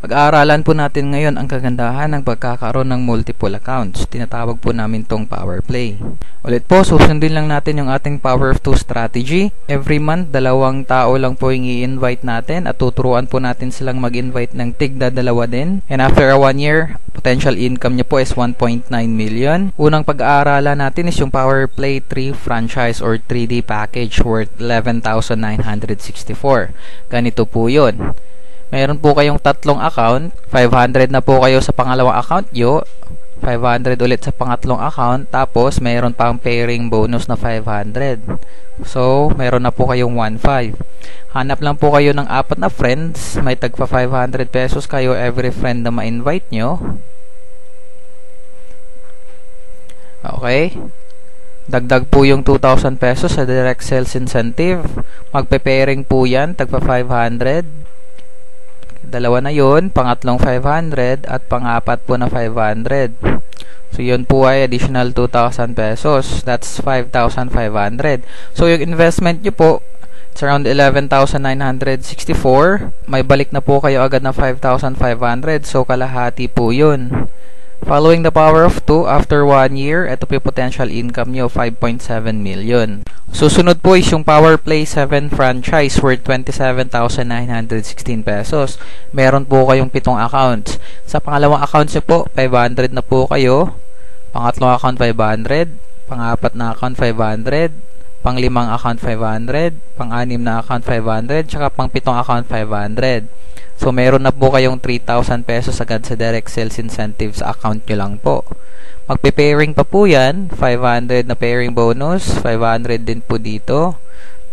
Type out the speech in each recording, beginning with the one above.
Pag-aaralan po natin ngayon ang kagandahan ng pagkakaroon ng multiple accounts. Tinatawag po namin tong power play. Ulit po, susundin lang natin yung ating power of 2 strategy. Every month, 2 tao lang po yung i-invite natin at tuturuan po natin silang mag-invite ng tigda 2 din. And after 1 year, potential income nyo po is 1.9 million. Unang pag-aaralan natin is yung power play 3 franchise or 3D package worth 11,964. Ganito po yun. Meron po kayong 3 account, 500 na po kayo sa pangalawang account nyo, 500 ulit sa pangatlong account, tapos meron pang pairing bonus na 500. So, meron na po kayong 1.5. Hanap lang po kayo ng 4 na friends, may tagpa 500 pesos kayo every friend na ma-invite nyo. Okay. Dagdag po yung 2,000 pesos sa direct sales incentive. Magpe-pairing po yan, tagpa 500. Dalawa na yun, pangatlong 500 at pang-apat po na 500. So yun po ay additional 2,000 pesos. That's 5,500. So yung investment nyo po, it's around 11,964. May balik na po kayo agad na 5,500. So kalahati po yun. Following the power of 2, after 1 year, ito po yung potential income nyo, 5.7 million. Susunod po is yung Power Play 7 franchise worth 27,916 pesos. Meron po kayong 7 accounts. Sa pangalawang account nyo po, 500 na po kayo. Pangatlong account, 500. Pang-apat na account, 500. Pang-limang account, 500. Pang-anim na account, 500. Tsaka pang-pitong account, 500. So, meron na po kayong 3,000 pesos agad sa direct sales incentives sa account nyo lang po. Magpe-pairing pa po yan. 500 na pairing bonus. 500 din po dito.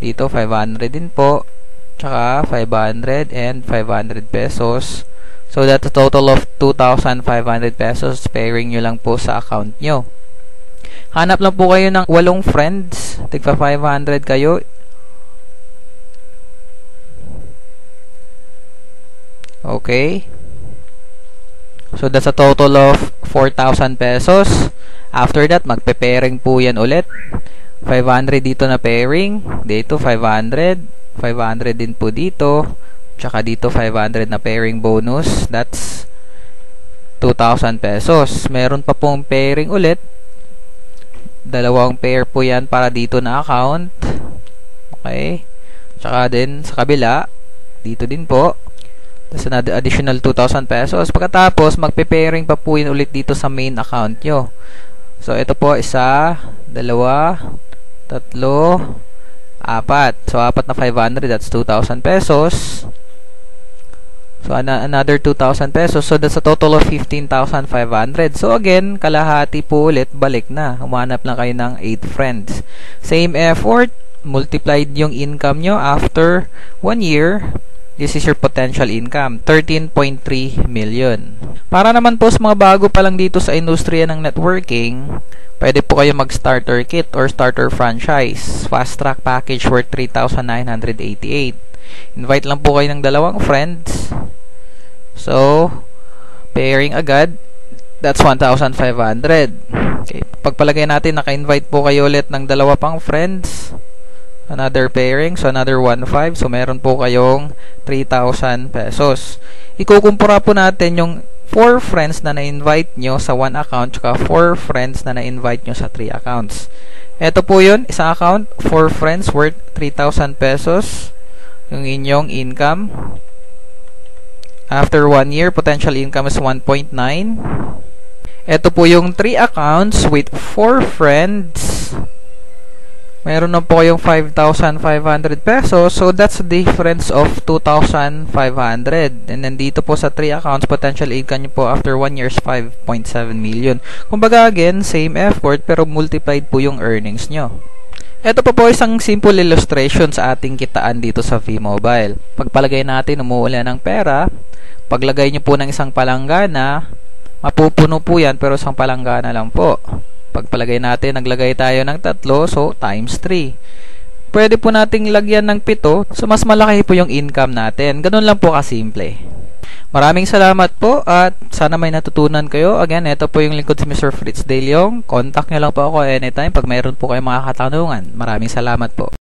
Dito, 500 din po. Tsaka, 500 and 500 pesos. So, that's a total of 2,500 pesos. Pairing nyo lang po sa account nyo. Hanap lang po kayo ng 8 friends. Tigpa 500 kayo. Okay. So, that's a total of 4,000 pesos. After that, magpe-pairing po yan ulit. 500 dito na pairing. Dito, 500. 500 din po dito. Tsaka dito, 500 na pairing bonus. That's 2,000 pesos. Meron pa pong pairing ulit. 2 pair po yan para dito na account. Okay. Tsaka din sa kabila. Dito din po. Tapos another additional 2,000 pesos. Pagkatapos, magpe-pairing pa po yun ulit dito sa main account nyo. So, ito po, 1, 2, 3, 4. So, 4 na 500, that's 2,000 pesos. So, another 2,000 pesos. So, that's a total of 15,500. So, again, kalahati po ulit, balik na. Humanap lang kayo ng 8 friends. Same effort, multiplied yung income nyo after 1 year. This is your potential income, 13.3 million. Para naman po sa mga bago pa lang dito sa industriya ng networking, pwede po kayo mag-starter kit or starter franchise. Fast track package worth 3,988. Invite lang po kayo ng 2 friends. So, pairing agad, that's 1,500. Okay, pagpalagay natin, naka-invite po kayo ulit ng 2 pang friends. Another pairing, so another 1.5. So, meron po kayong 3,000 pesos. Ikukumpara po natin yung 4 friends na na-invite nyo sa 1 account tsaka 4 friends na na-invite nyo sa 3 accounts. Ito po yun, isang account, 4 friends worth 3,000 pesos yung inyong income. After 1 year, potential income is 1.9. Ito po yung 3 accounts with 4 friends. Meron na po kayong 5,500 pesos. So, that's a difference of 2,500. And then, dito po sa 3 accounts, potential income nyo po after 1 year is 5.7 million. Kumbaga, again, same effort, pero multiplied po yung earnings nyo. Ito po isang simple illustration sa ating kitaan dito sa V-Mobile. Pagpalagay natin, umuulan ng pera. Paglagay nyo po ng isang palanggana, mapupuno po yan, pero isang palanggana lang po. Pagpalagay natin, naglagay tayo ng 3, so times 3. Pwede po nating lagyan ng 7, so mas malaki po yung income natin. Ganun lang po kasimple. Maraming salamat po at sana may natutunan kayo. Again, ito po yung lingkod si Mr. Fritz De Leong. Contact nyo lang po ako anytime pag mayroon po kayong mga katanungan. Maraming salamat po.